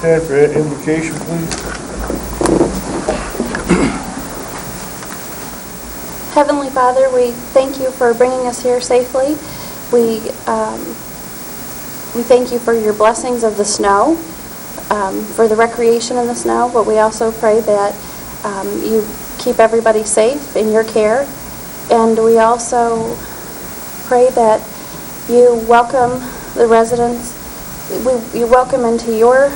Stand for invocation, please. Heavenly Father, we thank you for bringing us here safely. We thank you for your blessings of the snow, for the recreation in the snow, but we also pray that you keep everybody safe in your care. And we also pray that you welcome the residents, you welcome into your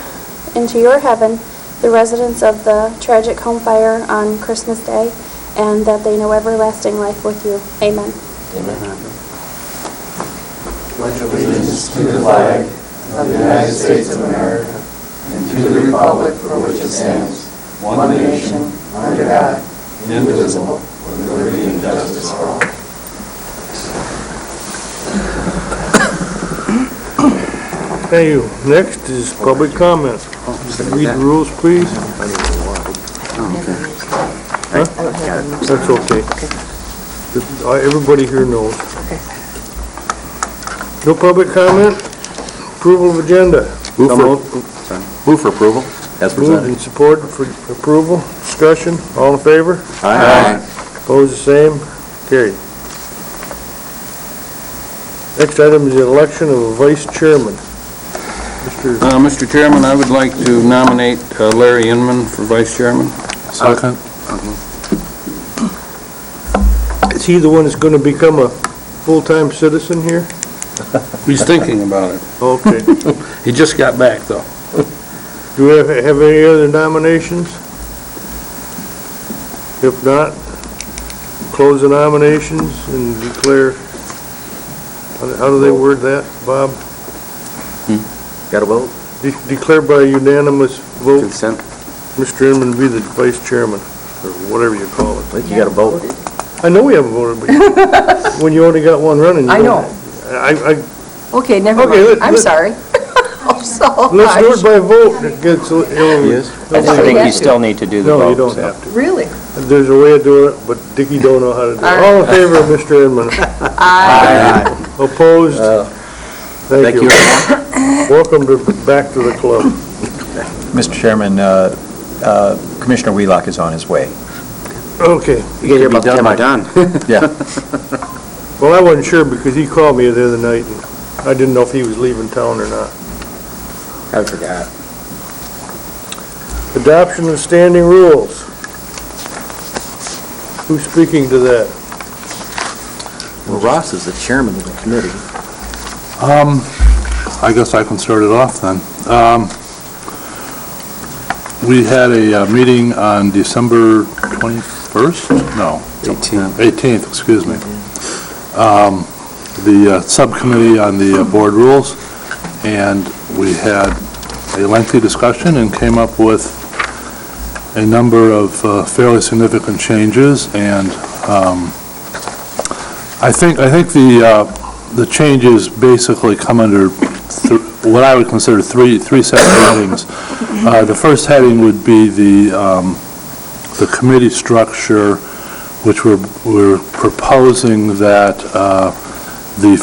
heaven the residents of the tragic home fire on Christmas Day, and that they know everlasting life with you. Amen. Amen. Pledge allegiance to the flag of the United States of America and to the republic for which it stands, one nation, under God, indivisible, with liberty and justice for all. Thank you. Next is public comment. Read the rules, please. Huh? That's okay. Everybody here knows. No public comment? Approval of agenda. Move for approval, as Moved presented. and supported for approval. Discussion. All in favor? Aye. Opposed, the same. Carried. Next item is the election of a vice chairman. Mr. Chairman, I would like to nominate Larry Inman for vice chairman. Second. Is he the one that's going to become a full-time citizen here? He's thinking about it. Okay. He just got back, though. Do we have any other nominations? If not, close the nominations and declare, how do they word that, Bob? Got a vote? Declare by unanimous vote, Consent? Mr. Inman be the vice chairman, or whatever you call it. You got a vote? I know we haven't voted, but when you only got one running. I know. Okay, never mind. I'm sorry. I'm so Let's do it by vote. It gets, Yes. I think You still need to do the vote. no, you don't so. have to. Really? There's a way of doing it, but Dickie don't know how to do it. All right. All in favor of Mr. Inman? Aye. Opposed? Thank you. everyone. Welcome back to the club. Mr. Chairman, Commissioner Wheelock is on his way. Okay. You get here about 10 by done. Yeah. Well, I wasn't sure because he called me the other night and I didn't know if he was leaving town or not. I forgot. Adoption of standing rules. Who's speaking to that? Well, Ross is the chairman of the committee. I guess I can start it off then. We had a meeting on December 21st? No. 18th, excuse me. The subcommittee on the board rules, and we had a lengthy discussion and came up with a number of fairly significant changes, and I think the changes basically come under what I would consider three separate headings. The first heading would be the committee structure, which we're proposing that the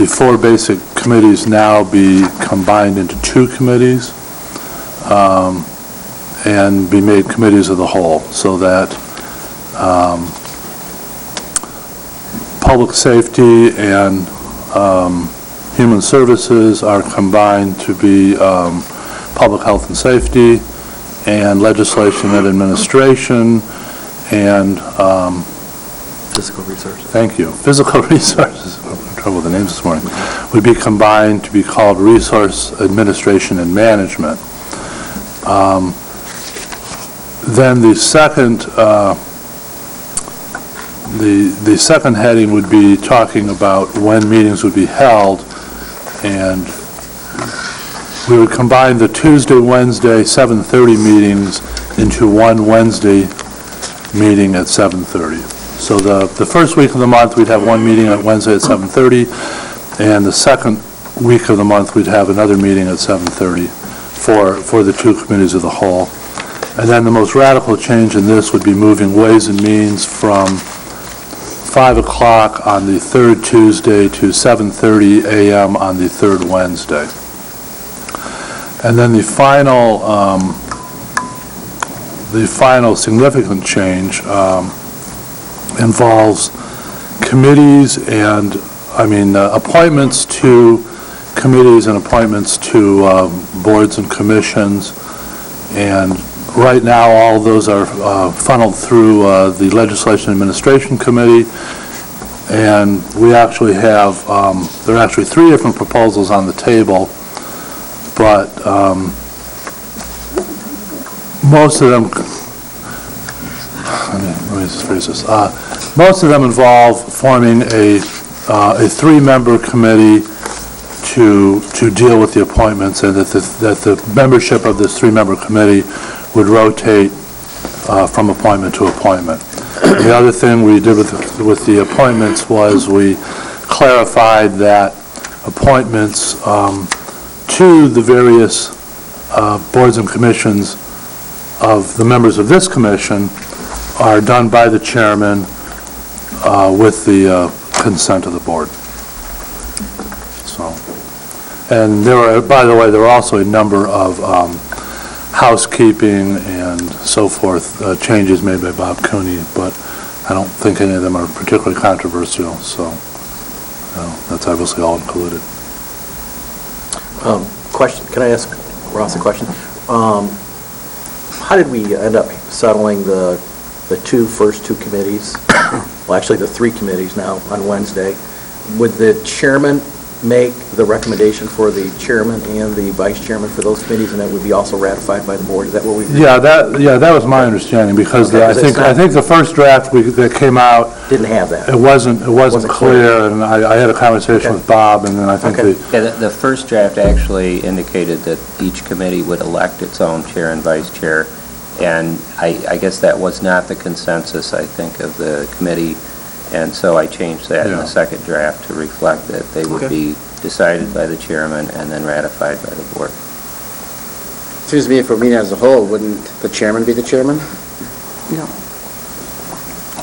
four basic committees now be combined into two committees and be made committees of the whole, so that public safety and human services are combined to be public health and safety, and legislation and administration, and Physical resources. thank you, physical resources, I'm in trouble with the names this morning, would be combined to be called resource administration and management. Then the second heading would be talking about when meetings would be held, and we would combine the Tuesday, Wednesday, 7:30 meetings into one Wednesday meeting at 7:30. So the first week of the month, we'd have one meeting on Wednesday at 7:30, and the second week of the month, we'd have another meeting at 7:30 for the two committees of the whole. And then the most radical change in this would be moving Ways and Means from 5 o'clock on the third Tuesday to 7:30 a.m. on the third Wednesday. And then the final significant change involves committees and, appointments to committees and appointments to boards and commissions. And right now, all of those are funneled through the Legislation Administration Committee. And we actually have, there are actually 3 different proposals on the table, but most of them, let me just phrase this. Most of them involve forming a 3-member committee to deal with the appointments, and that the membership of this 3-member committee would rotate from appointment to appointment. The other thing we did with the appointments was we clarified that appointments to the various boards and commissions of the members of this commission are done by the chairman with the consent of the board. So, and there were, by the way, there were also a number of housekeeping and so forth changes made by Bob Cooney, but I don't think any of them are particularly controversial, so that's obviously all included. Question, can I ask Ross a question? How did we end up settling the first two committees? Well, actually, the 3 committees now on Wednesday. Would the chairman make the recommendation for the chairman and the vice chairman for those committees, and that would be also ratified by the board? Is that what we? Yeah, that was my understanding, because Okay, I think the first draft that came out Didn't have that. it wasn't clear, and I had a conversation Okay. with Bob, and then I think Okay. Yeah, the first draft actually indicated that each committee would elect its own chair and vice chair, and I guess that was not the consensus, I think, of the committee, and so I changed that in Yeah. the second draft to reflect that they would Okay. be decided by the chairman and then ratified by the board. Seems to me for me as a whole, wouldn't the chairman be the chairman?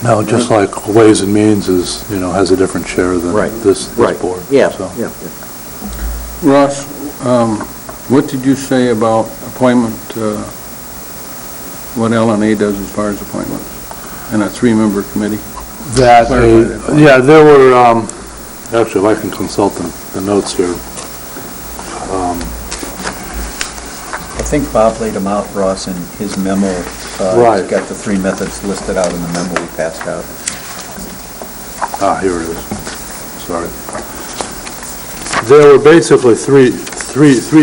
No, just like Ways and Means is, has a different chair than Right. this Right. board. Yeah, so. yeah. Ross, what did you say about appointment, what LNA does as far as appointments in a 3-member committee? There were, actually, if I can consult the notes here. I think Bob laid them out, Ross, in his memo. Right. He's got the 3 methods listed out in the memo we passed out. Here it is. Sorry. There were basically three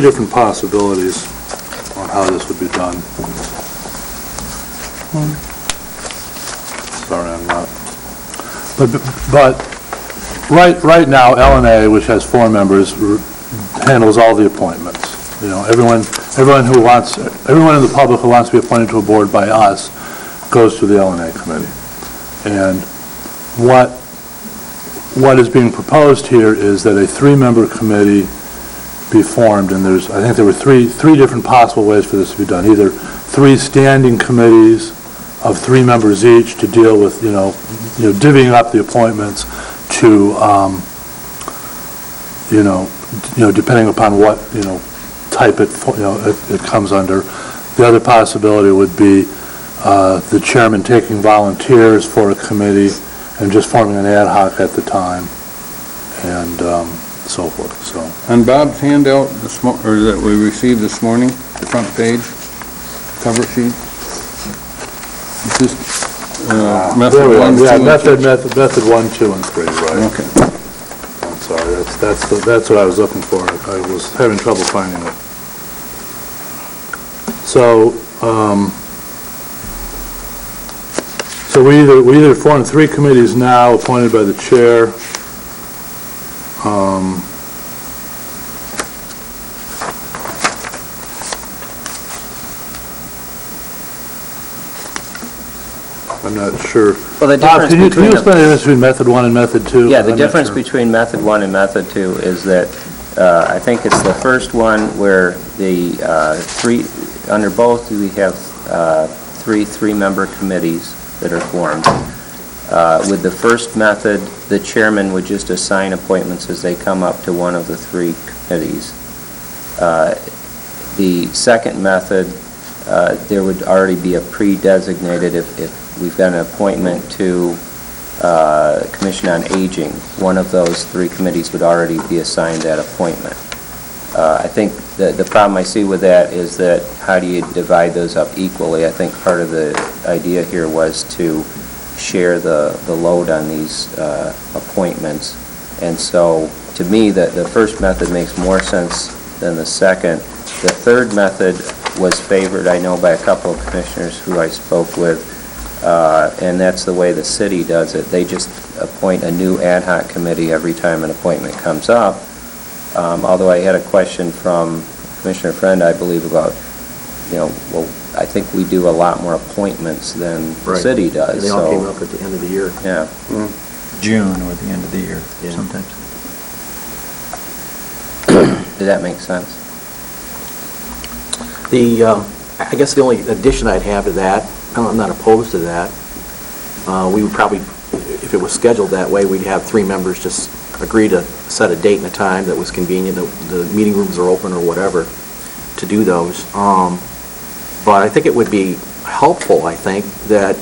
different possibilities on how this would be done. Sorry, I'm not. But right now, LNA, which has 4 members, handles all the appointments. Everyone in the public who wants to be appointed to a board by us goes to the LNA committee. And what is being proposed here is that a 3-member committee be formed, and I think there were three different possible ways for this to be done. Either 3 standing committees of 3 members each to deal with, divvying up the appointments to, depending upon what, type it comes under. The other possibility would be the chairman taking volunteers for a committee and just forming an ad hoc at the time, and so forth. So. On Bob's handout that we received this morning, the front page, cover sheet, it's just method There we are. 1, 2, Yeah, and method 3. 1, 2, and 3, right. Okay. I'm sorry, that's what I was looking for. I was having trouble finding it. So, we either form 3 committees now appointed by the chair. I'm not sure. Well, the Bob, difference can you between explain the difference between method 1 and method 2? Yeah, the I'm not difference sure. between method 1 and method 2 is that I think it's the first one where the 3, under both, we have 3 3-member committees that are formed. With the first method, the chairman would just assign appointments as they come up to one of the 3 committees. The second method, there would already be a pre-designated, if we've got an appointment to Commission on Aging, one of those three committees would already be assigned that appointment. I think the problem I see with that is that how do you divide those up equally? I think part of the idea here was to share the load on these appointments. And so, to me, the first method makes more sense than the second. The third method was favored, I know, by a couple of commissioners who I spoke with, and that's the way the city does it. They just appoint a new ad hoc committee every time an appointment comes up. Although I had a question from Commissioner Friend, I believe, about, well, I think we do a lot more appointments than the Right. city does. And they all so- came up at the end of the year. Yeah. June or the end of the year, Yeah. sometimes. Did that make sense? I guess the only addition I'd have to that, I'm not opposed to that, we would probably, if it was scheduled that way, we'd have three members just agree to set a date and a time that was convenient, the meeting rooms are open or whatever, to do those. But I think it would be helpful, I think, that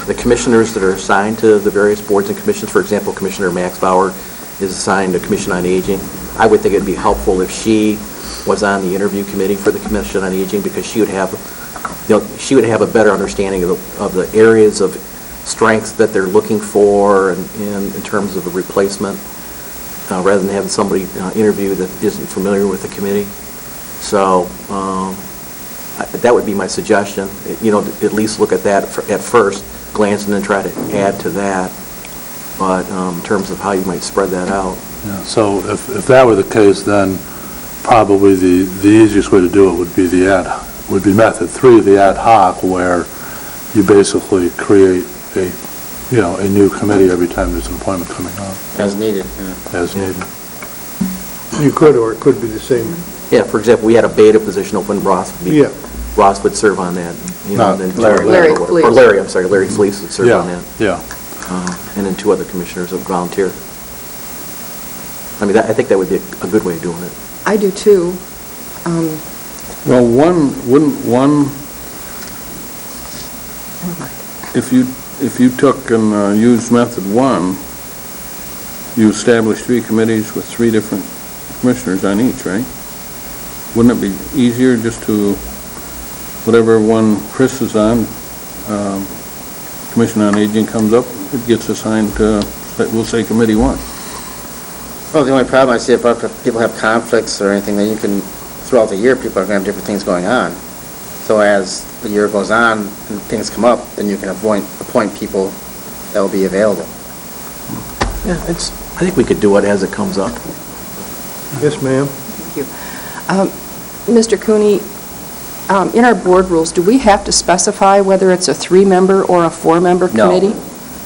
the commissioners that are assigned to the various boards and commissions, for example, Commissioner Max Bauer is assigned to Commission on Aging. I would think it'd be helpful if she was on the interview committee for the Commission on Aging, because she would have a better understanding of the areas of strengths that they're looking for in terms of a replacement, rather than having somebody interview that isn't familiar with the committee. So that would be my suggestion, at least look at that at first glance and then try to add to that, but in terms of how you might spread that out. Yeah, so if that were the case, then probably the easiest way to do it would be method 3, the ad hoc, where you basically create a new committee every time there's an appointment coming up, As needed. as needed. You could, or it could be the same. Yeah, for example, we had a beta position open, Ross would serve on that. No, then Larry. Larry or Fleece. Larry, I'm sorry, Larry Fleece would serve on that. Yeah. And then two other commissioners would volunteer. I mean, I think that would be a good way of doing it. I do too. Well, wouldn't one, if you took and used method 1, you established 3 committees with 3 different commissioners on each, right? Wouldn't it be easier just to, whatever one Chris is on, Commission on Aging comes up, it gets assigned to, we'll say, Committee 1? Well, the only problem I see about if people have conflicts or anything, then you can, throughout the year, people are going to have different things going on. So as the year goes on and things come up, then you can appoint people that will be available. Yeah, I think we could do it as it comes up. Yes, ma'am. Thank you. Mr. Cooney, in our board rules, do we have to specify whether it's a 3-member or a 4-member No. committee?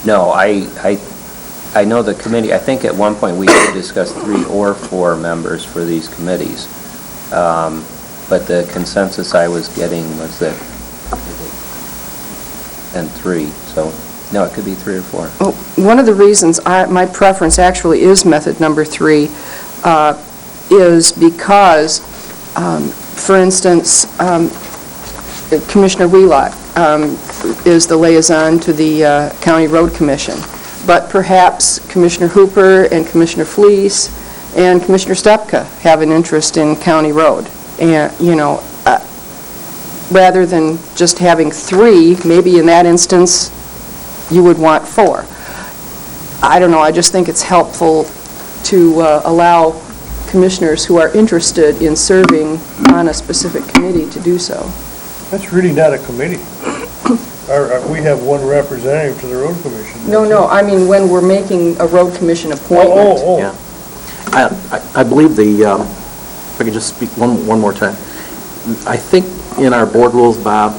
No, I know the committee, I think at one point we did discuss 3 or 4 members for these committees. But the consensus I was getting was that, and 3, so, no, it could be 3 or 4. Well, one of the reasons my preference actually is method number 3 is because, for instance, Commissioner Wheelock is the liaison to the County Road Commission, but perhaps Commissioner Hooper and Commissioner Fleece and Commissioner Stepka have an interest in County Road. And, rather than just having 3, maybe in that instance, you would want 4. I don't know, I just think it's helpful to allow commissioners who are interested in serving on a specific committee to do so. That's really not a committee. We have one representative to the road commission. No, I mean when we're making a road commission appointment. Yeah. I believe if I could just speak one more time. I think in our board rules, Bob,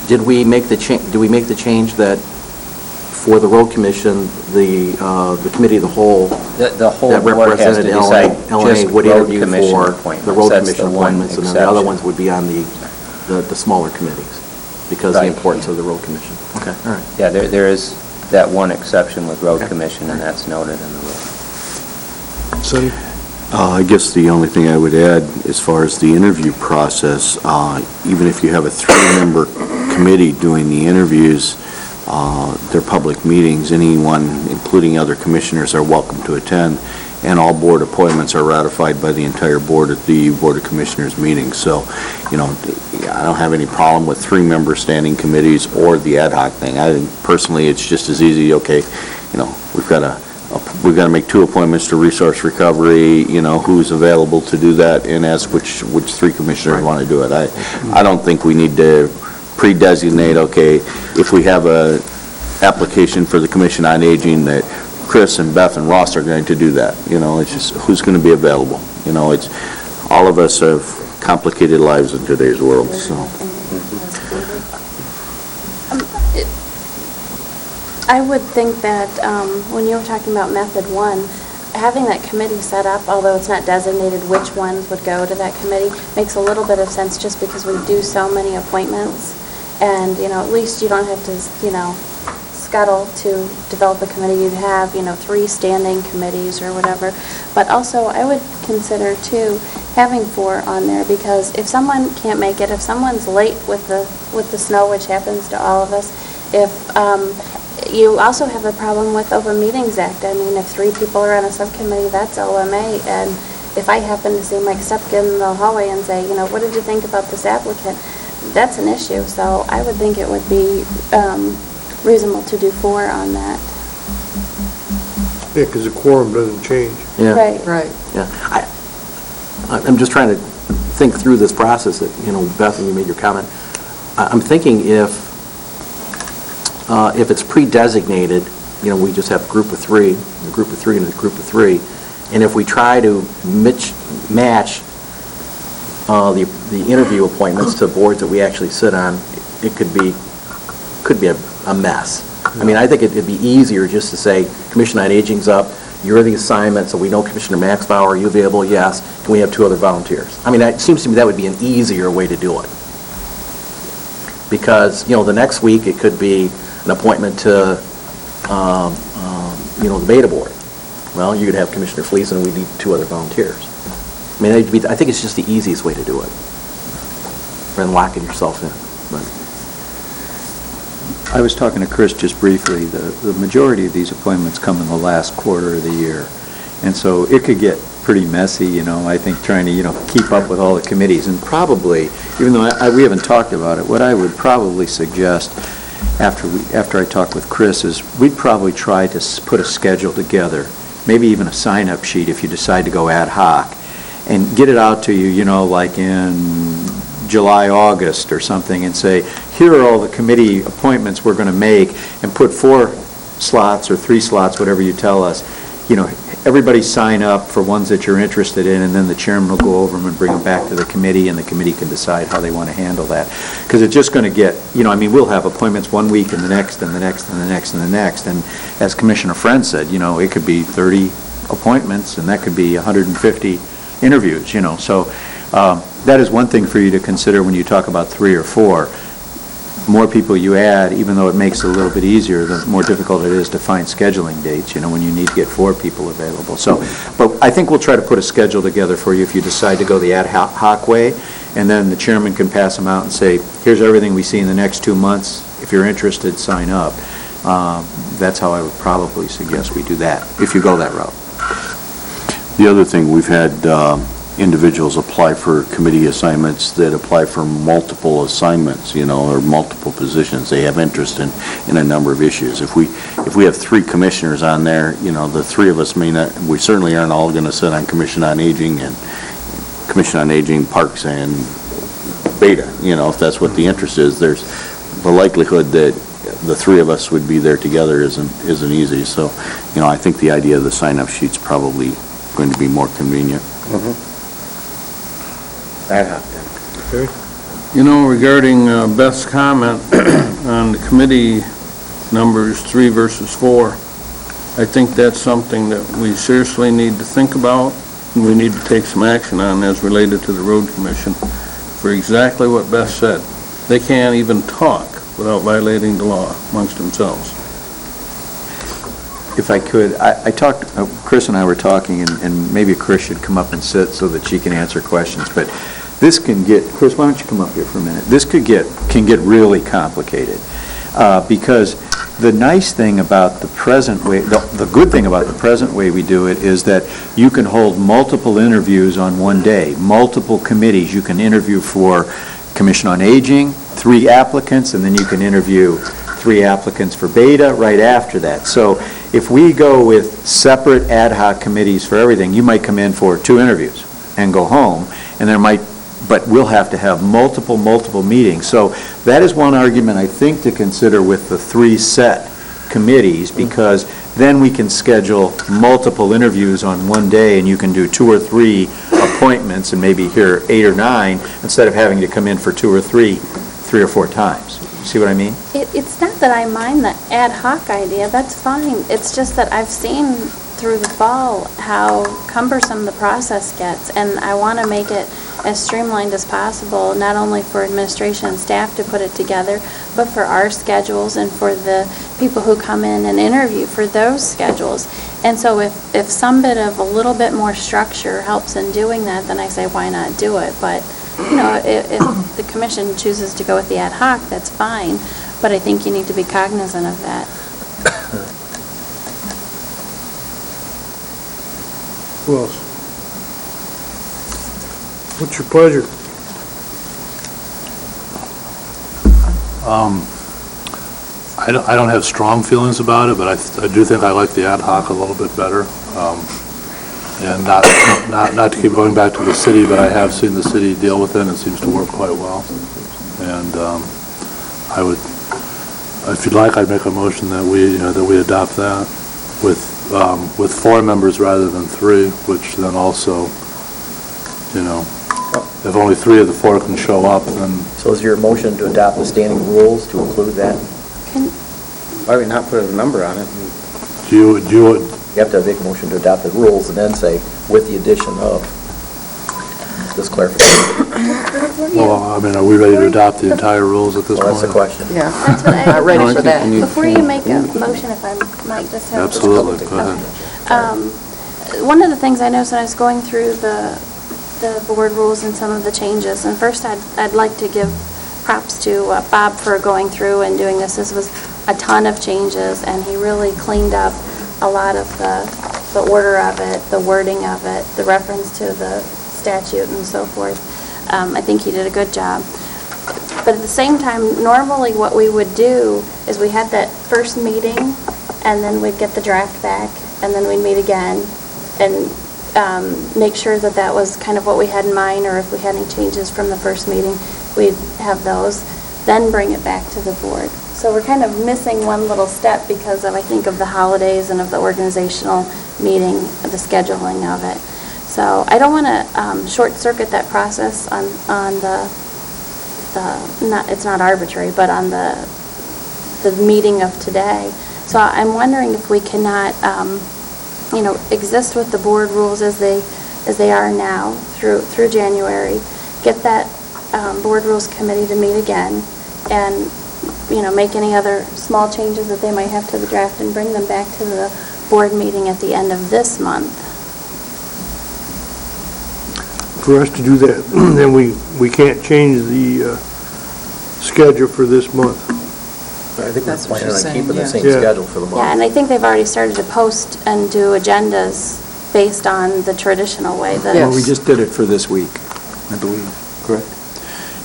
did we make the change that for the road commission, the committee of the whole The whole that board has to represented decide LNA just would road interview commission for appointments. the road That's commission the one appointments, and then the other exception. ones would be on the smaller committees, because of the Right. importance of the road commission. Okay, all right. Yeah, there is that one exception with road commission, and that's noted in the rule. Sonny? I guess the only thing I would add, as far as the interview process, even if you have a three-member committee doing the interviews, they're public meetings, anyone, including other commissioners, are welcome to attend, and all board appointments are ratified by the entire board at the Board of Commissioners meeting. So, you know, I don't have any problem with three-member standing committees or the ad hoc thing. I think personally, it's just as easy, okay, you know, we've got to make 2 appointments to resource recovery, you know, who's available to do that, and ask which 3 commissioners want to do it. I don't think we need to pre-designate, okay, if we have a application for the Commission on Aging, that Chris and Beth and Ross are going to do that. You know, it's just who's going to be available. You know, it's, all of us have complicated lives in today's world, so. I would think that when you were talking about method 1, having that committee set up, although it's not designated which ones would go to that committee, makes a little bit of sense just because we do so many appointments. And, you know, at least you don't have to, you know, scuttle to develop a committee. You'd have, you know, 3 standing committees or whatever. But also, I would consider, too, having 4 on there, because if someone can't make it, if someone's late with the snow, which happens to all of us, if you also have a problem with Open Meetings Act. I mean, if 3 people are on a subcommittee, that's OMA, and if I happen to see Mike Stepkin in the hallway and say, you know, what did you think about this applicant? That's an issue, so I would think it would be reasonable to do 4 on that. Yeah, because the quorum doesn't change. Yeah. Right. Right. Yeah. I'm just trying to think through this process that, you know, Beth, when you made your comment, I'm thinking if it's pre-designated, you know, we just have a group of 3, a group of 3, and a group of 3, and if we try to match the interview appointments to boards that we actually sit on, it could be a mess. I mean, I think it'd be easier just to say, Commission on Aging's up, you're the assignment, so we know Commissioner Maxbauer, are you available? Yes. Can we have 2 other volunteers? I mean, it seems to me that would be an easier way to do it. Because, you know, the next week it could be an appointment to, you know, the Beta Board. Well, you could have Commissioner Fleece and we need 2 other volunteers. I mean, I think it's just the easiest way to do it, rather than locking yourself in. But I was talking to Chris just briefly. The majority of these appointments come in the last quarter of the year, and so it could get pretty messy, you know, I think, trying to, you know, keep up with all the committees. And probably, even though we haven't talked about it, what I would probably suggest after I talk with Chris is we'd probably try to put a schedule together, maybe even a sign-up sheet if you decide to go ad hoc, and get it out to you, you know, like in July, August or something, and say, here are all the committee appointments we're going to make, and put 4 slots or 3 slots, whatever you tell us. You know, everybody sign up for ones that you're interested in, and then the chairman will go over them and bring them back to the committee, and the committee can decide how they want to handle that. Because it's just going to get, you know, I mean, we'll have appointments one week and the next and the next and the next and the next. And as Commissioner Friend said, you know, it could be 30 appointments, and that could be 150 interviews, you know. So that is one thing for you to consider when you talk about 3 or 4. More people you add, even though it makes it a little bit easier, the more difficult it is to find scheduling dates, you know, when you need to get 4 people available. So, but I think we'll try to put a schedule together for you if you decide to go the ad hoc way, and then the chairman can pass them out and say, here's everything we see in the next 2 months. If you're interested, sign up. That's how I would probably suggest we do that, if you go that route. The other thing, we've had individuals apply for committee assignments that apply for multiple assignments, you know, or multiple positions. They have interest in a number of issues. If we have 3 commissioners on there, you know, the 3 of us may not, we certainly aren't all going to sit on Commission on Aging and Commission on Aging, Parks, and Beta. You know, if that's what the interest is, there's the likelihood that the 3 of us would be there together isn't easy. So, you know, I think the idea of the sign-up sheet's probably going to be more convenient. Okay. You know, regarding Beth's comment on the committee numbers 3 versus 4, I think that's something that we seriously need to think about, and we need to take some action on as related to the road commission for exactly what Beth said. They can't even talk without violating the law amongst themselves. if I could, I talked, Chris and I were talking, and maybe Chris should come up and sit so that she can answer questions, but this can get, Chris, why don't you come up here for a minute? This can get really complicated, because the nice thing about the present way, the good thing about the present way we do it is that you can hold multiple interviews on one day, multiple committees. You can interview for Commission on Aging, 3 applicants, and then you can interview 3 applicants for Beta right after that. So if we go with separate ad hoc committees for everything, you might come in for 2 interviews and go home, and but we'll have to have multiple meetings. So that is one argument, I think, to consider with the 3 set committees, because then we can schedule multiple interviews on one day, and you can do 2 or 3 appointments and maybe hear 8 or 9, instead of having to come in for 2 or 3 or 4 times. See what I mean? It's not that I mind the ad hoc idea, that's fine. It's just that I've seen through the fall how cumbersome the process gets, and I want to make it as streamlined as possible, not only for administration and staff to put it together, but for our schedules and for the people who come in and interview for those schedules. And so if some bit of a little bit more structure helps in doing that, then I say, why not do it? But, if the commission chooses to go with the ad hoc, that's fine, but I think you need to be cognizant of that. Who else? What's your pleasure? I don't have strong feelings about it, but I do think I like the ad hoc a little bit better. And not to keep going back to the city, but I have seen the city deal with it, and it seems to work quite well. And I would, if you'd like, I'd make a motion that we adopt that with 4 members rather than 3, which then also, if only 3 of the 4 can show up, then... So is your motion to adopt the standing rules to include that? Why would we not put a number on it? Do you You have to make a motion to adopt the rules and then say, with the addition of this clarification. well, I mean, are we ready to adopt the entire rules at this Well, point? that's the question. Yeah, That's what I not ready for that. Before you make a motion, if I might just have... Absolutely, go ahead. One of the things I noticed when I was going through the board rules and some of the changes, and first I'd like to give props to Bob for going through and doing this. This was a ton of changes, and he really cleaned up a lot of the order of it, the wording of it, the reference to the statute and so forth. I think he did a good job. But at the same time, normally what we would do is we had that first meeting, and then we'd get the draft back, and then we'd meet again, and make sure that that was kind of what we had in mind, or if we had any changes from the first meeting, we'd have those, then bring it back to the board. So we're kind of missing one little step because of, I think, of the holidays and of the organizational meeting, the scheduling of it. So I don't want to short-circuit that process on it's not arbitrary, but on the meeting of today. So I'm wondering if we cannot, exist with the board rules as they are now through January, get that board rules committee to meet again, and make any other small changes that they might have to the draft and bring them back to the board meeting at the end of this month. For us to do that, then we can't change the schedule for this month. I think That's we're what planning she's on keeping the saying, same yeah. schedule for the month. Yeah, and I think they've already started to post and do agendas based on the traditional way that... Yes. Well, we just did it for this week, I believe, correct?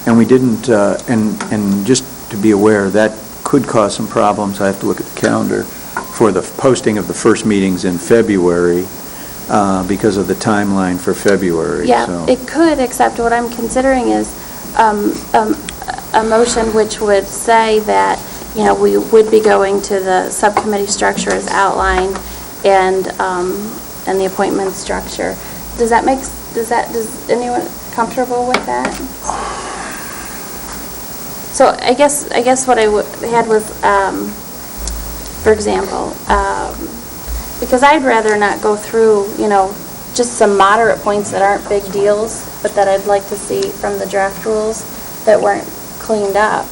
And we didn't, and just to be aware, that could cause some problems. I have to look at the calendar for the posting of the first meetings in February because of the timeline for February. Yeah, so. it could, except what I'm considering is a motion which would say that, we would be going to the subcommittee structure as outlined and the appointment structure. Does anyone comfortable with that? So I guess what I had was, for example, because I'd rather not go through, just some moderate points that aren't big deals, but that I'd like to see from the draft rules that weren't cleaned up.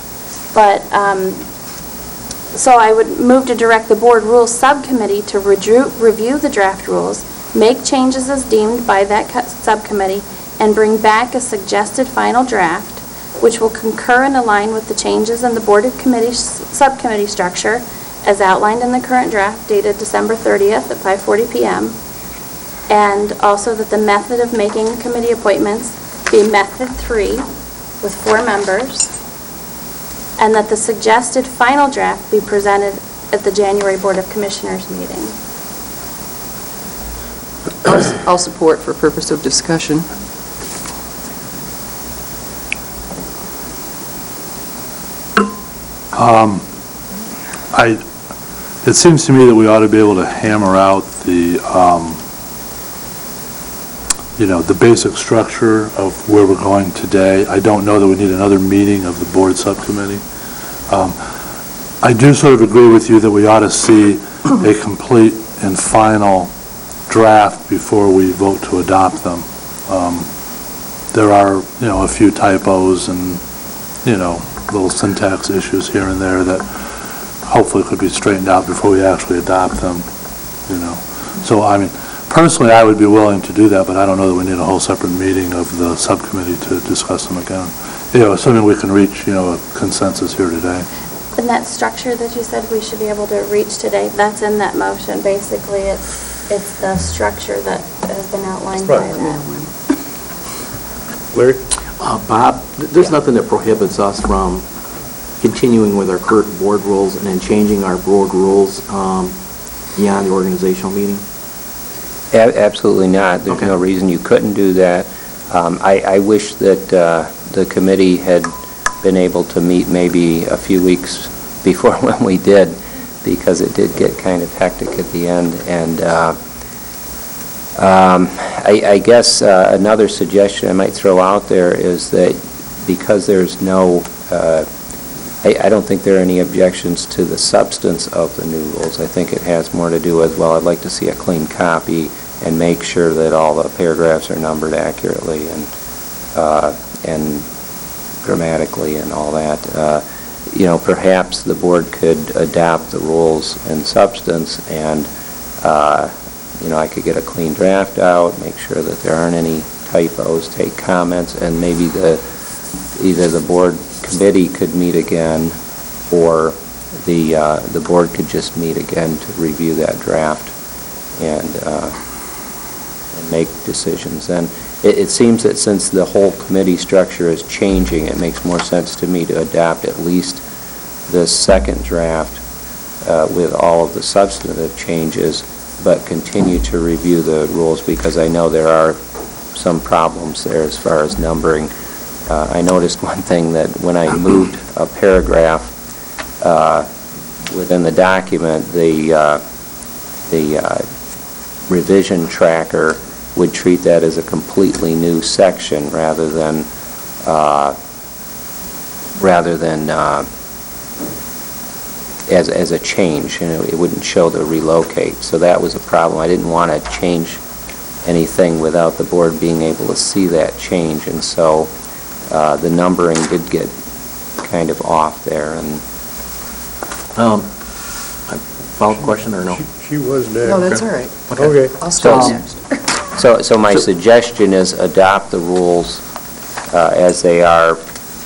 But So I would move to direct the Board Rules Subcommittee to review the draft rules, make changes as deemed by that subcommittee, and bring back a suggested final draft, which will concur and align with the changes in the Board of Committee subcommittee structure as outlined in the current draft dated December 30th at 5:40 p.m. And also that the method of making committee appointments be method 3 with 4 members, and that the suggested final draft be presented at the January Board of Commissioners meeting. I'll support for purpose of discussion. It seems to me that we ought to be able to hammer out the, the basic structure of where we're going today. I don't know that we need another meeting of the board subcommittee. I do sort of agree with you that we ought to see a complete and final draft before we vote to adopt them. There are, a few typos and, little syntax issues here and there that hopefully could be straightened out before we actually adopt them, So, personally, I would be willing to do that, but I don't know that we need a whole separate meeting of the subcommittee to discuss them again. Assuming we can reach, a consensus here today. And that structure that you said we should be able to reach today, that's in that motion. Basically, it's the structure that has been outlined by that. Larry? Bob, there's nothing that prohibits us from continuing with our current board rules and then changing our board rules beyond the organizational meeting? Absolutely not. There's Okay. no reason you couldn't do that. I wish that the committee had been able to meet maybe a few weeks before when we did, because it did get kind of hectic at the end. And I guess another suggestion I might throw out there is that because there's no, I don't think there are any objections to the substance of the new rules. I think it has more to do with, well, I'd like to see a clean copy and make sure that all the paragraphs are numbered accurately and grammatically and all that. Perhaps the board could adopt the rules in substance and, I could get a clean draft out, make sure that there aren't any typos, take comments, and maybe either the board committee could meet again, or the board could just meet again to review that draft and make decisions. And it seems that since the whole committee structure is changing, it makes more sense to me to adopt at least the second draft with all of the substantive changes, but continue to review the rules, because I know there are some problems there as far as numbering. I noticed one thing, that when I moved a paragraph within the document, the revision tracker would treat that as a completely new section rather than as a change. It wouldn't show the relocate. So that was a problem. I didn't want to change anything without the board being able to see that change, and so the numbering did get kind of off there. And Follow-up question or no? She was next. No, that's all right. Okay. I'll start So- next. So my suggestion is adopt the rules as they are,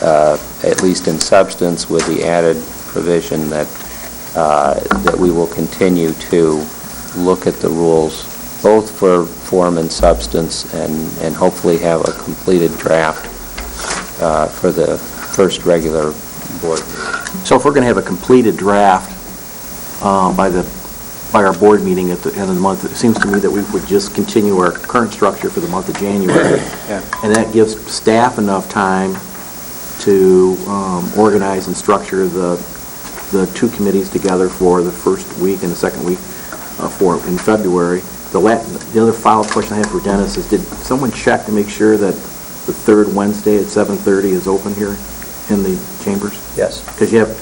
at least in substance, with the added provision that we will continue to look at the rules, both for form and substance, and hopefully have a completed draft for the first regular board meeting. So if we're going to have a completed draft by our board meeting at the end of the month, it seems to me that we would just continue our current structure for the month of January. Yeah. And that gives staff enough time to organize and structure the two committees together for the first week and the second week in February. The other follow-up question I have for Dennis is, did someone check to make sure that the third Wednesday at 7:30 is open here in the chambers? Yes. Because you have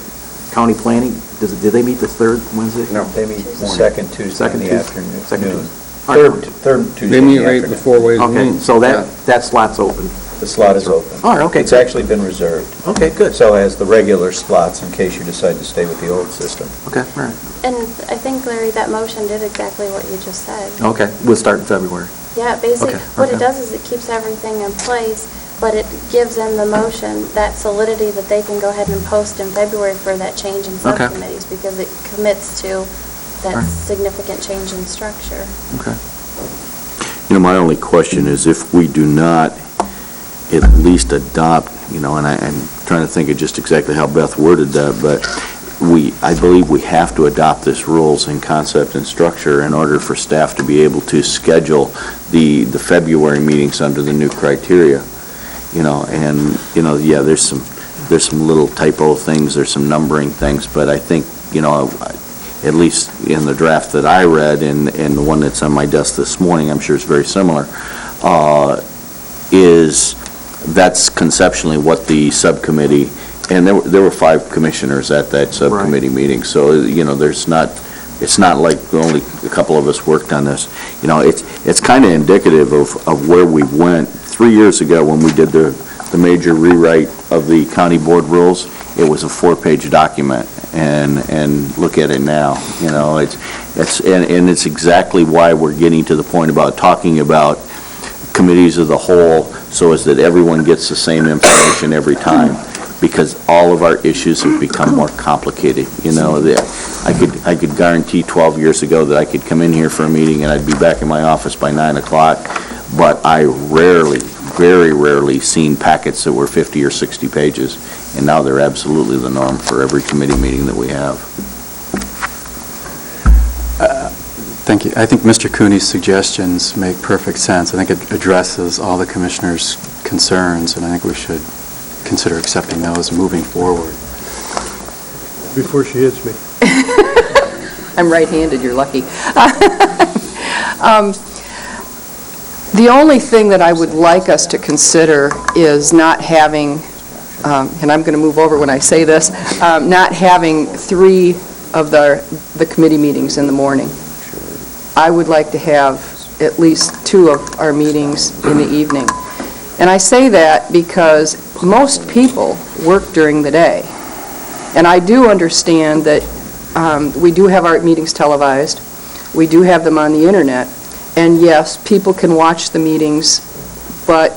county planning, do they meet the third Wednesday? No, they meet the second Tuesday in Second the Tuesday. afternoon. Second Noon. Tuesday. All right. Third Tuesday They in meet the right afternoon. before Ways and Okay, Means. so that slot's open. The slot is open. Oh, okay. It's actually been reserved. Okay, good. So has the regular slots in case you decide to stay with the old system. Okay, all right. And I think, Larry, that motion did exactly what you just said. Okay, we'll start in February. Yeah, basically, Okay, what it okay. does is it keeps everything in place, but it gives them the motion, that solidity that they can go ahead and post in February for that change in Okay. subcommittees, because it commits to that Right. significant change in structure. Okay. You know, my only question is if we do not at least adopt, you know, and I'm trying to think of just exactly how Beth worded that, but I believe we have to adopt this rules in concept and structure in order for staff to be able to schedule the February meetings under the new criteria, you know, and, you know, yeah, there's some little typo things, there's some numbering things, but I think, you know, at least in the draft that I read and the one that's on my desk this morning, I'm sure it's very similar, that's conceptually what the subcommittee, and there were 5 commissioners at that subcommittee meeting, so, you know, it's not like only a couple of us worked on this. You know, it's kind of indicative of where we went. 3 years ago, when we did the major rewrite of the county board rules, it was a 4-page document, and look at it now, you know, it's exactly why we're getting to the point about talking about committees of the whole, so as that everyone gets the same information every time, because all of our issues have become more complicated, you know. I could guarantee 12 years ago that I could come in here for a meeting and I'd be back in my office by 9 o'clock, but I very rarely seen packets that were 50 or 60 pages, and now they're absolutely the norm for every committee meeting that we have. Thank you. I think Mr. Cooney's suggestions make perfect sense. I think it addresses all the commissioners' concerns, and I think we should consider accepting those and moving forward. Before she hits me. I'm right-handed, you're lucky. The only thing that I would like us to consider is not having, and I'm going to move over when I say this, not having 3 of the committee meetings in the morning. I would like to have at least 2 of our meetings in the evening. And I say that because most people work during the day. And I do understand that we do have our meetings televised, we do have them on the internet, and yes, people can watch the meetings, but,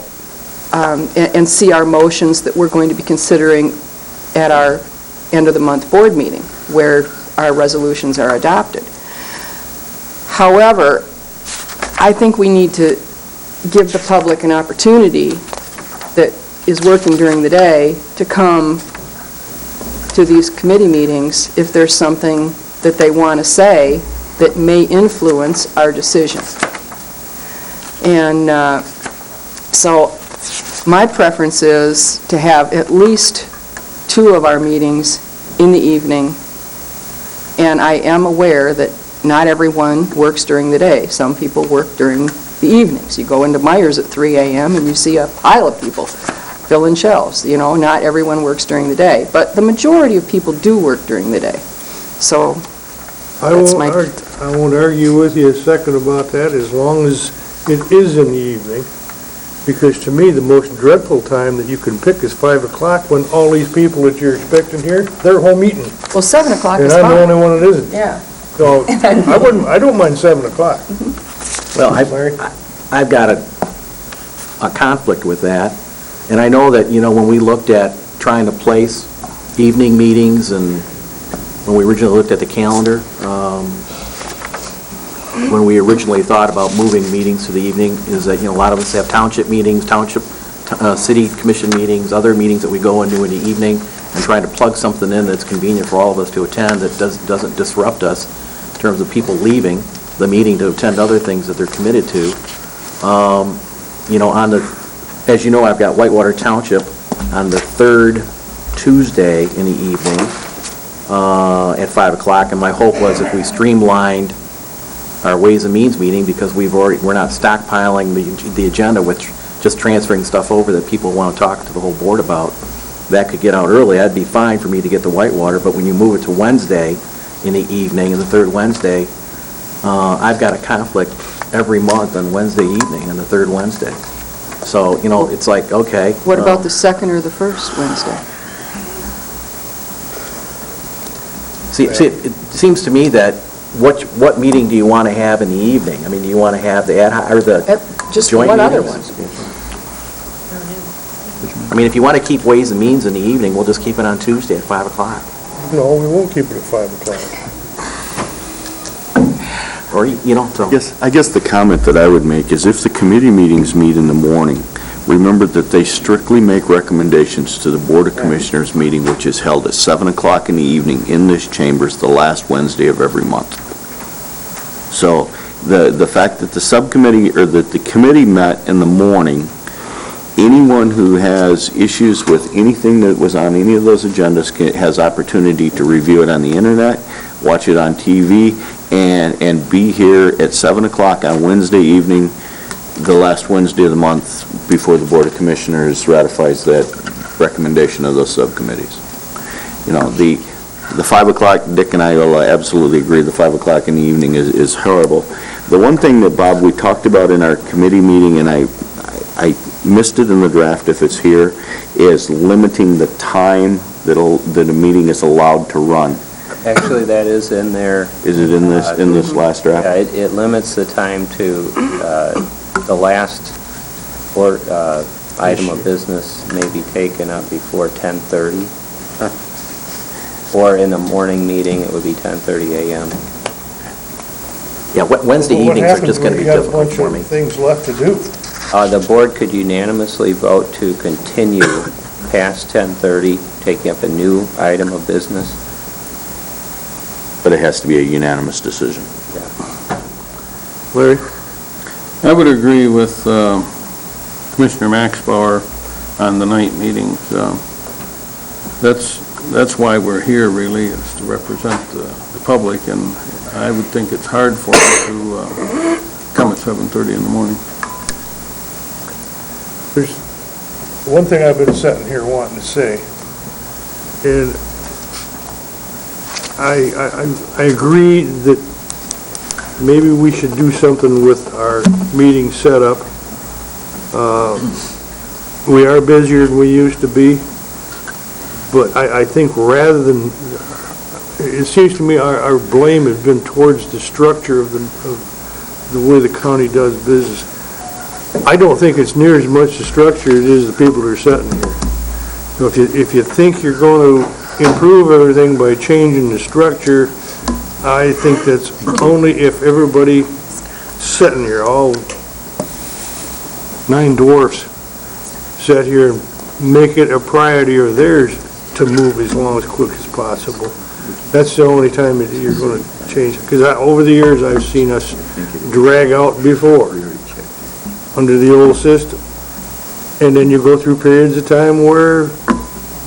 and see our motions that we're going to be considering at our end-of-the-month board meeting, where our resolutions are adopted. However, I think we need to give the public an opportunity that is working during the day to come to these committee meetings if there's something that they want to say that may influence our decision. And so my preference is to have at least 2 of our meetings in the evening, and I am aware that not everyone works during the day. Some people work during the evenings. You go into Myers at 3 a.m. and you see a pile of people filling shelves. You know, not everyone works during the day, but the majority of people do work during the day. So I won't argue with you a second about that, as long as it is in the evening, because to me, the most dreadful time that you can pick is 5 o'clock, when all these people that you're expecting here, they're home eating. Well, 7 o'clock And is I'm the fine. only one that isn't. Yeah. So, I don't mind 7 o'clock. Well, I've got a conflict with that, and I know that, you know, when we looked at trying to place evening meetings, and when we originally looked at the calendar, when we originally thought about moving meetings to the evening, is that, you know, a lot of us have township meetings, city commission meetings, other meetings that we go into in the evening, and trying to plug something in that's convenient for all of us to attend, that doesn't disrupt us in terms of people leaving the meeting to attend other things that they're committed to. You know, as you know, I've got Whitewater Township on the 3rd Tuesday in the evening at 5 o'clock, and my hope was if we streamlined our Ways and Means meeting, because we're not stockpiling the agenda with just transferring stuff over that people want to talk to the whole board about, that could get out early. That'd be fine for me to get to Whitewater, but when you move it to Wednesday in the evening, and the 3rd Wednesday, I've got a conflict every month on Wednesday evening and the 3rd Wednesday. So, you know, it's like, okay. What about the second or the first Wednesday? See, it seems to me that what meeting do you want to have in the evening? I mean, do you want to have the ad hoc, or the Just joint one other meetings? one. I mean, if you want to keep Ways and Means in the evening, we'll just keep it on Tuesday at 5 o'clock. No, we won't keep it at 5 o'clock. Or, you know, so. I guess the comment that I would make is if the committee meetings meet in the morning, remember that they strictly make recommendations to the Board of Commissioners meeting, which is held at 7 o'clock in the evening in this chambers, the last Wednesday of every month. So the fact that the subcommittee, or that the committee met in the morning, anyone who has issues with anything that was on any of those agendas has opportunity to review it on the internet, watch it on TV, and be here at 7 o'clock on Wednesday evening, the last Wednesday of the month, before the Board of Commissioners ratifies that recommendation of those subcommittees. You know, the 5 o'clock, Dick and I will absolutely agree, the 5 o'clock in the evening is horrible. The one thing that, Bob, we talked about in our committee meeting, and I missed it in the draft if it's here, is limiting the time that a meeting is allowed to run. Actually, that is in there. Is it in this last draft? Yeah, it limits the time to the last item of business may be taken up before 10:30. Or in the morning meeting, it would be 10:30 a.m. Yeah, Wednesday evenings are just going to be difficult for me. What happens when you got a bunch of things left to do? The board could unanimously vote to continue past 10:30, taking up a new item of business. But it has to be a unanimous decision. Larry? I would agree with Commissioner Maxbauer on the night meetings. That's why we're here, really, is to represent the public, and I would think it's hard for them to come at 7:30 in the morning. There's one thing I've been sitting here wanting to say, and I agree that maybe we should do something with our meeting setup. We are busier than we used to be, but I think rather than, it seems to me our blame has been towards the structure of the way the county does business. I don't think it's near as much the structure as it is the people that are sitting here. So if you think you're going to improve everything by changing the structure, I think that's only if everybody sitting here, all 9 dwarfs, sit here and make it a priority of theirs to move as long as quick as possible. That's the only time that you're going to change, because over the years I've seen us drag out before under the old system. And then you go through periods of time where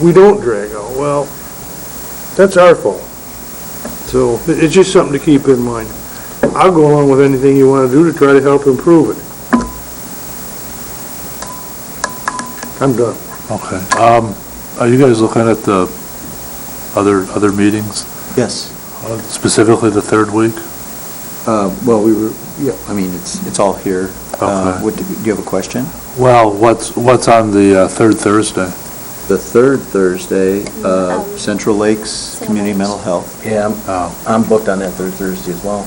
we don't drag out. Well, that's our fault. So it's just something to keep in mind. I'll go along with anything you want to do to try to help improve it. I'm done. Okay. Are you guys looking at the other meetings, Yes. specifically the third week? Well, I mean, it's all here. Okay. Do you have a question? Well, what's on the third Thursday? The third Thursday, Central Lakes Community Mental Health. Yeah, I'm booked on that third Thursday as well.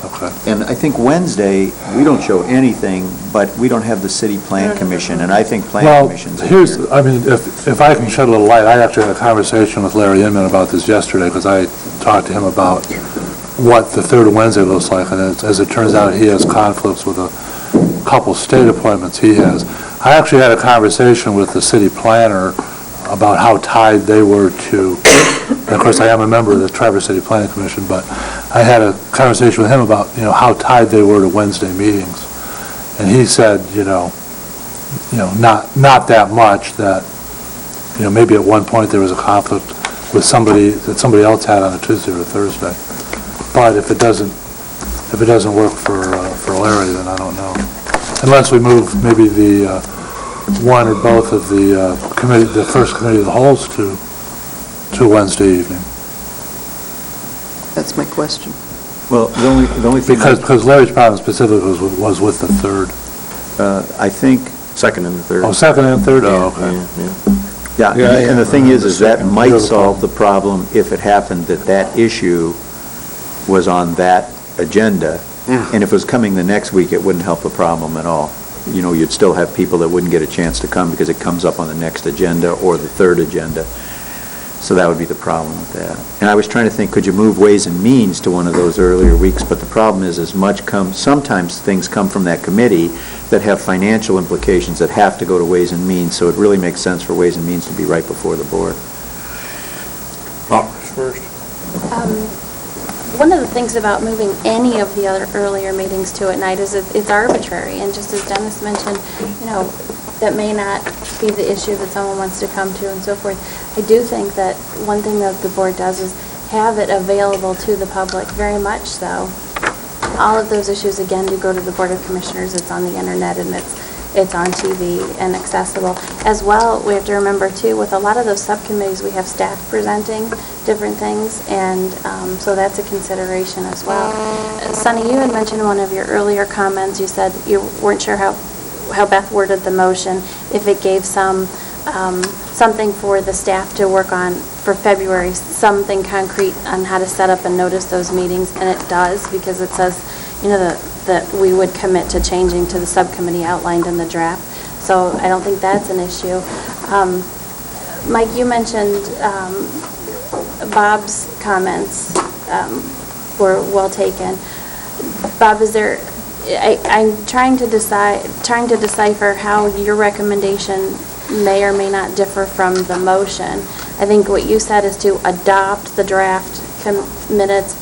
Okay. And I think Wednesday, we don't show anything, but we don't have the City Plan Commission, and I think Plan Well, Commission's in here's, here. I mean, if I can shed a little light, I actually had a conversation with Larry Inman about this yesterday, because I talked to him about what the third Wednesday looks like, and as it turns out, he has conflicts with a couple state appointments he has. I actually had a conversation with the city planner about how tied they were to, and of course, I am a member of the Traverse City Planning Commission, but I had a conversation with him about, how tied they were to Wednesday meetings. And he said, not that much, that, maybe at one point there was a conflict with somebody, that somebody else had on a Tuesday or a Thursday. But if it doesn't work for Larry, then I don't know. Unless we move maybe the one or both of the committee, the first committee of the wholes to Wednesday evening. That's my question. Well, the only thing... Because Larry's problem specifically was with the third. I think Second and the third. Oh, second and third, oh, okay. Yeah, yeah. Yeah, and the thing is that might solve the problem if it happened that that issue was on that agenda, and if it was coming the next week, it wouldn't help the problem at all. You know, you'd still have people that wouldn't get a chance to come because it comes up on the next agenda or the third agenda. So that would be the problem with that. And I was trying to think, could you move Ways and Means to one of those earlier weeks? But the problem is, sometimes things come from that committee that have financial implications that have to go to Ways and Means, so it really makes sense for Ways and Means to be right before the board. First. One of the things about moving any of the other earlier meetings to at night is it's arbitrary, and just as Dennis mentioned, you know, that may not be the issue that someone wants to come to and so forth. I do think that one thing that the board does is have it available to the public, very much so. All of those issues, again, do go to the Board of Commissioners. It's on the internet, and it's on TV and accessible. As well, we have to remember, too, with a lot of those subcommittees, we have staff presenting different things, and so that's a consideration as well. Sunny, you had mentioned in one of your earlier comments, you said you weren't sure how Beth worded the motion, if it gave something for the staff to work on for February, something concrete on how to set up and notice those meetings, and it does, because it says, you know, that we would commit to changing to the subcommittee outlined in the draft. So I don't think that's an issue. Mike, you mentioned Bob's comments were well taken. Bob, is there, I'm trying to decipher how your recommendation may or may not differ from the motion. I think what you said is to adopt the draft minutes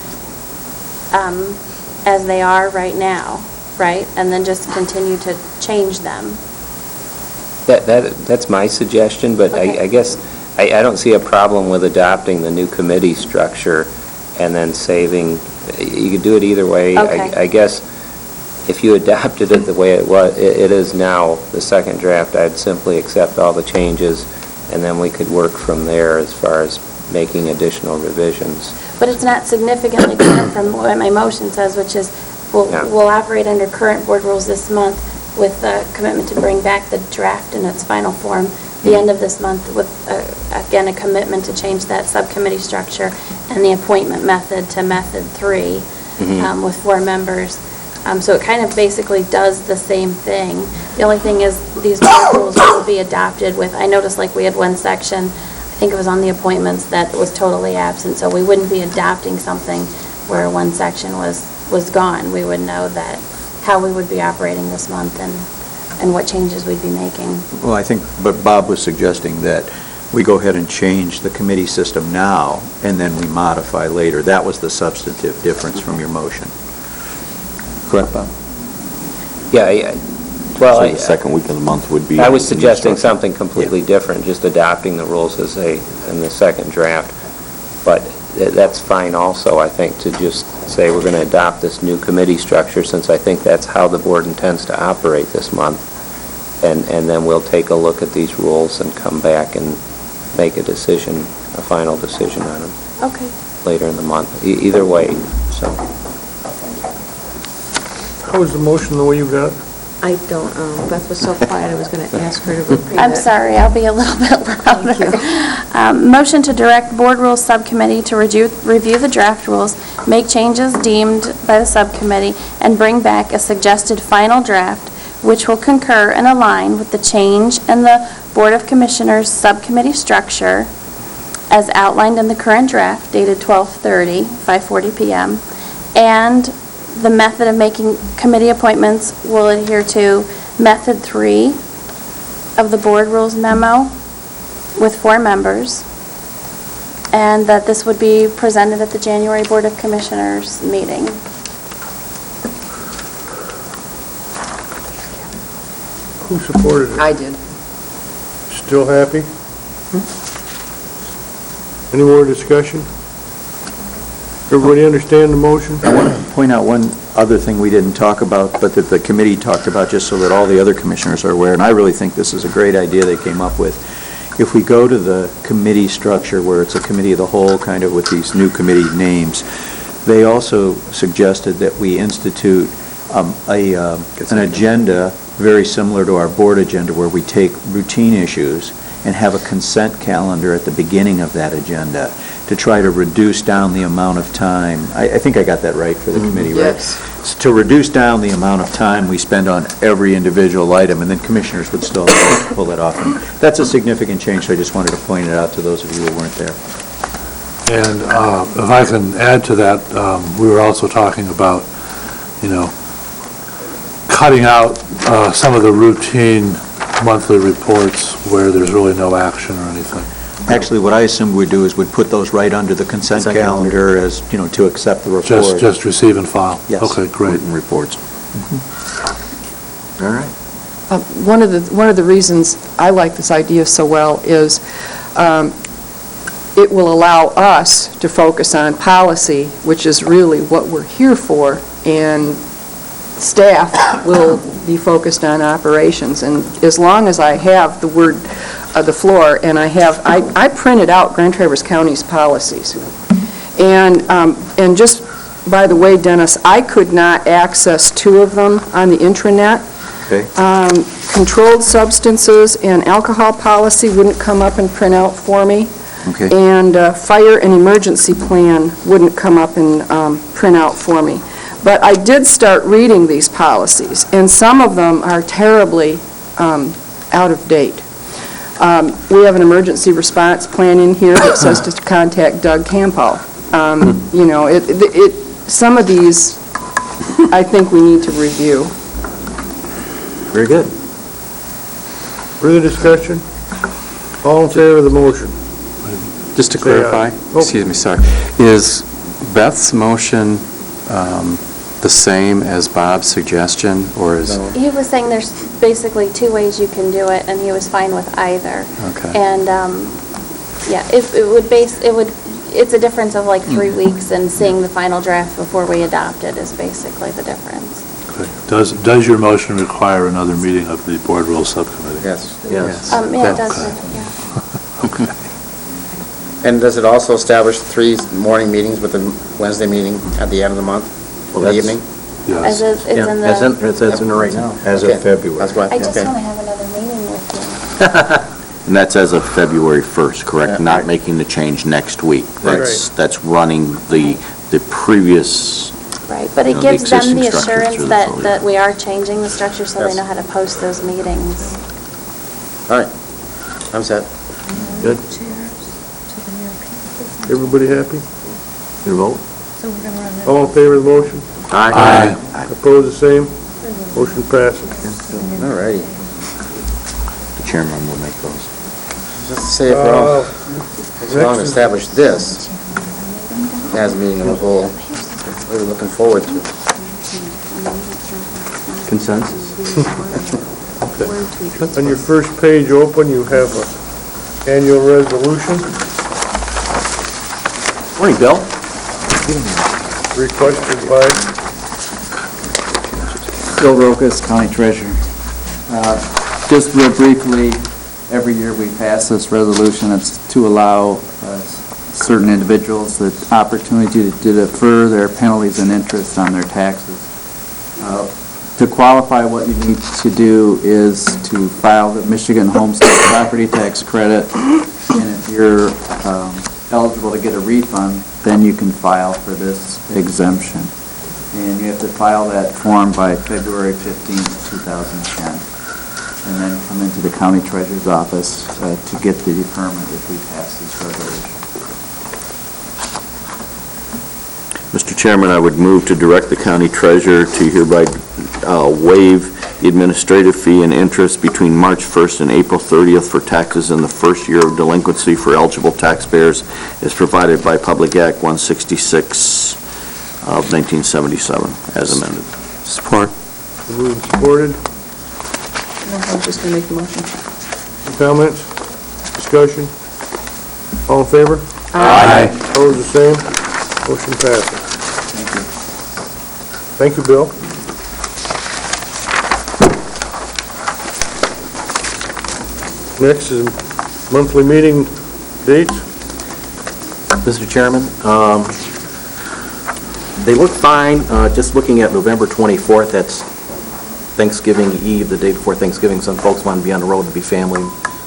as they are right now, right? And then just continue to change them. That's my suggestion, but Okay. I guess I don't see a problem with adopting the new committee structure and then saving, you could do it either way. Okay. I guess if you adopted it the way it is now, the second draft, I'd simply accept all the changes, and then we could work from there as far as making additional revisions. But it's not significantly different from what my motion says, which is Yeah. we'll operate under current board rules this month with the commitment to bring back the draft in its final form the end of this month with, again, a commitment to change that subcommittee structure and the appointment method to method 3 with 4 members. So it kind of basically does the same thing. The only thing is these board rules will be adopted with, I noticed like we had one section, I think it was on the appointments, that was totally absent, so we wouldn't be adopting something where one section was gone. We would know that how we would be operating this month and what changes we'd be making. Well, I think, but Bob was suggesting that we go ahead and change the committee system now, and then we modify later. That was the substantive difference from your motion. Correct, Bob? Yeah, well, So the second week of the month would be... I was suggesting instruction. something completely different, just adopting the rules as in the second draft. But that's fine also, I think, to just say we're going to adopt this new committee structure, since I think that's how the board intends to operate this month. And then we'll take a look at these rules and come back and make a decision, a final decision on them Okay. later in the month. Either way, so. How was the motion the way you got it? I don't, Beth was so quiet, I was going to ask her to repeat it. I'm sorry, I'll be a little bit louder. Thank Motion to direct Board Rules Subcommittee to review the draft rules, make changes deemed by the subcommittee, and bring back a suggested final draft, which will concur and align with the change in the Board of Commissioners subcommittee structure as outlined in the current draft dated 12/30, 5:40 p.m., and the method of making committee appointments will adhere to Method 3 of the Board Rules memo with 4 members, and that this would be presented at the January Board of Commissioners meeting. Who supported it? I did. Still happy? Any more discussion? Everybody understand the motion? I want to point out one other thing we didn't talk about, but that the committee talked about, just so that all the other commissioners are aware, and I really think this is a great idea they came up with. If we go to the committee structure, where it's a committee of the whole, kind of with these new committee names, they also suggested that we institute an agenda very similar to our board agenda, where we take routine issues and have a consent calendar at the beginning of that agenda to try to reduce down the amount of time. I think I got that right for the committee, right? Yes. To reduce down the amount of time we spend on every individual item, and then commissioners would still pull that off. And that's a significant change, so I just wanted to point it out to those of you who weren't there. And if I can add to that, we were also talking about, cutting out some of the routine monthly reports where there's really no action or anything. Actually, what I assumed we'd do is we'd put those right under the consent calendar as, to accept the report. Just receive and file? Yes. Okay, great. Written reports. All right. One of the reasons I like this idea so well is it will allow us to focus on policy, which is really what we're here for, and staff will be focused on operations. And as long as I have the floor, and I printed out Grand Traverse County's policies. And just by the way, Dennis, I could not access two of them on the intranet. Okay. Controlled substances and alcohol policy wouldn't come up and print out for me. Okay. And fire and emergency plan wouldn't come up and print out for me. But I did start reading these policies, and some of them are terribly out of date. We have an emergency response plan in here that says to contact Doug Campo. Some of these, I think we need to review. Very good. Further discussion? All in favor of the motion? Just to Say aye. clarify, Oh. excuse me, sorry, is Beth's motion the same as Bob's suggestion, or is? He was saying there's basically two ways you can do it, and he was fine with either. Okay. And, it's a difference of like 3 weeks, and seeing the final draft before we adopt it is basically the difference. Okay. Does your motion require another meeting of the Board Rules Subcommittee? Yes. Yes. Yeah, it does, yeah. And does it also establish 3 morning meetings with a Wednesday meeting at the end of the month, in the evening? As Yes. it's in the, It's in there right now. As Okay. of February. That's what, I just okay. want to have another meeting with And that's as of February 1st, correct? Yeah. Not making the change next week. Right. That's running the previous, you. Right, but it the gives them existing the structure assurance through the that, folio. that we are changing the structure, so they Yes. know how to post those meetings. All right, I'm set. Good. Everybody happy? Your vote? All in favor of the motion? Aye. Opposed, the same? Motion passes. All righty. the chairman will make those. Just to say, if we're all, as long next as is- established this as a meeting of the whole, what are we looking forward to? Consensus? On your first page open, you have an annual resolution Morning, Bill. requested by, Bill Rokas, County Treasurer. Just real briefly, every year we pass this resolution. It's to allow certain individuals the opportunity to defer their penalties and interest on their taxes. To qualify, what you need to do is to file the Michigan Homestead Property Tax Credit, and if you're eligible to get a refund, then you can file for this exemption. And you have to file that form by February 15th, 2010, and then come into the county treasurer's office to get the deferment if we pass this resolution. Mr. Chairman, I would move to direct the county treasurer to hereby waive the administrative fee and interest between March 1st and April 30th for taxes in the first year of delinquency for eligible taxpayers as provided by Public Act 166 of 1977, as amended. Support. moved and supported. I was just going to make the motion. Comments? Discussion? All in favor? Aye. Opposed, the same? Motion passes. Thank you, Bill. Next is monthly meeting dates. Mr. Chairman, They look fine. Just looking at November 24th, that's Thanksgiving Eve, the day before Thanksgiving. Some folks want to be on the road to be family,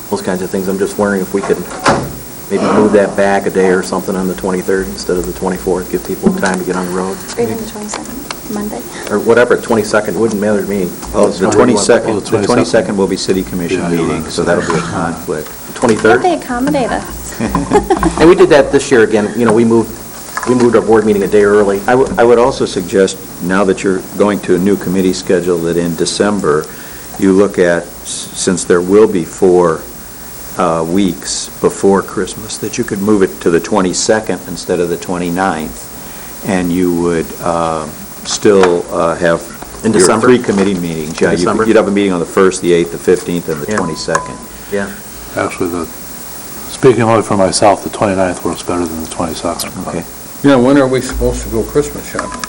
those kinds of things. I'm just wondering if we could maybe move that back a day or something on the 23rd instead of the 24th, give people time to get on the road. Or even the 22nd, Monday. Or whatever, 22nd, wouldn't matter to me. Oh, the 22nd, the the 22nd will be city commission Yeah, you'll meeting, so that'll be a conflict. 23rd? They accommodate us. And we did that this year again. You know, we moved our board meeting a day early. I would also suggest, now that you're going to a new committee schedule, that in December, you look at, since there will be 4 weeks before Christmas, that you could move it to the 22nd instead of the 29th, and you would still have In your December? 3 committee meetings. Yeah, December? you'd have a meeting on the 1st, the 8th, the 15th, and the Yeah. 22nd. Yeah. Actually, speaking only for myself, the 29th works better than the 22nd. Okay. Yeah, when are we supposed to go Christmas shopping?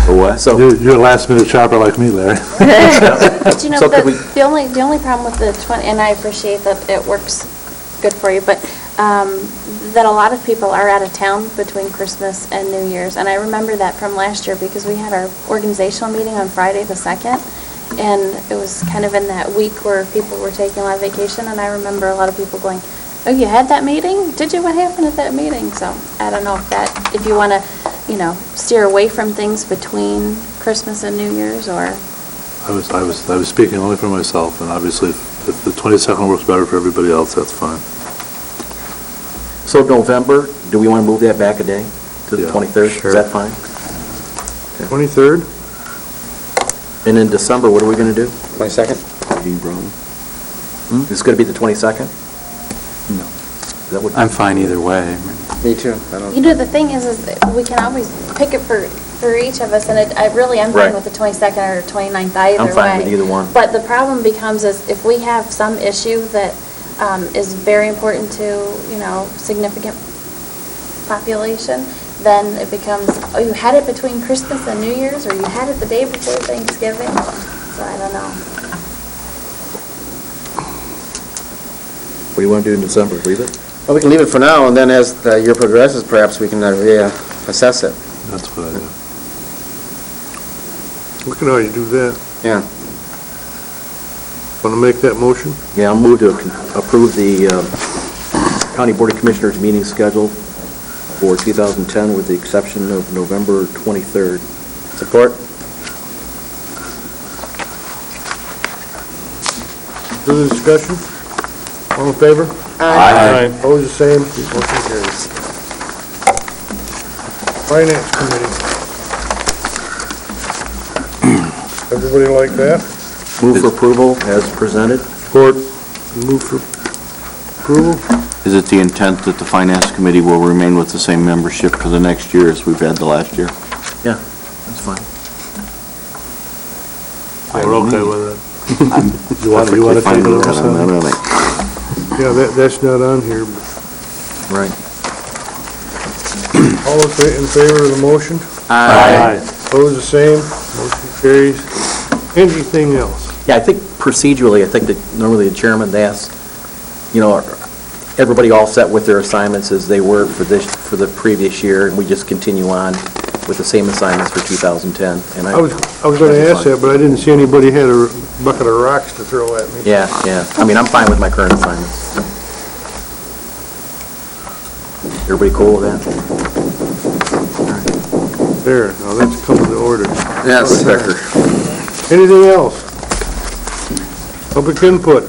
For what? So, You're a last-minute shopper like me, Larry. But you know, So could we- the only problem with the 20, and I appreciate that it works good for you, but that a lot of people are out of town between Christmas and New Year's. And I remember that from last year because we had our organizational meeting on Friday the 2nd, and it was kind of in that week where people were taking a lot of vacation, and I remember a lot of people going, "Oh, you had that meeting? Did you? What happened at that meeting?" So I don't know if you want to, steer away from things between Christmas and New Year's, or... I was speaking only for myself, and obviously, if the 22nd works better for everybody else, that's fine. so November, do we want to move that back a day to the Yeah, 23rd? sure. Is that fine? 23rd? And in December, what are we going to do? 22nd? Is it going to be the 22nd? No. Is that what? I'm fine either way. Me too. I don't. The thing is that we can always pick it for each of us, and I really am Right. fine with the 22nd or 29th either way. I'm fine with either one. But the problem becomes is if we have some issue that is very important to, significant population, then it becomes, oh, you had it between Christmas and New Year's, or you had it the day before Thanksgiving, so I don't know. What do you want to do in December? Leave it? Well, we can leave it for now, and then as the year progresses, perhaps we can reassess it. That's what I do. We can already do that. Yeah. Want to make that motion? Yeah, I'll move to approve the County Board of Commissioners meeting schedule for 2010 with the exception of November 23rd. Support? Further discussion? All in favor? Aye. Opposed, the same. Motion carries. Finance Committee. Everybody like that? Move for approval as presented. Support. Move for approval? Is it the intent that the Finance Committee will remain with the same membership for the next year as we've had the last year? Yeah, that's fine. We're okay with it. You want to Perfectly take fine it with over, that. I'm not Sam? on it. Yeah, that's not on here. Right. All in favor of the motion? Aye. Opposed, the same. Motion carries. Anything else? Yeah, I think procedurally, I think that normally the chairman asks, are everybody all set with their assignments as they were for the previous year, and we just continue on with the same assignments for 2010. And I was going to ask that, but I didn't see anybody had a bucket of rocks to throw at me. Yeah. I mean, I'm fine with my current assignments. Everybody cool with that? There, now that's coming to order. Yes. Anything else? Public input?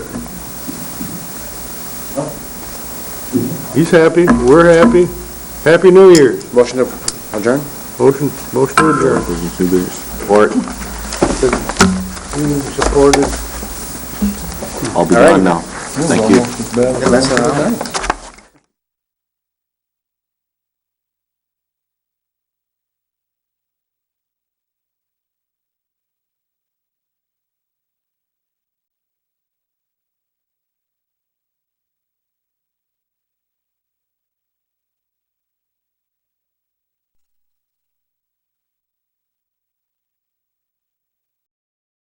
He's happy, we're happy. Happy New Year. Motion to adjourn? Motion to adjourn. Support. Supported. I'll be All right. gone now. Thank you. Yeah, that's,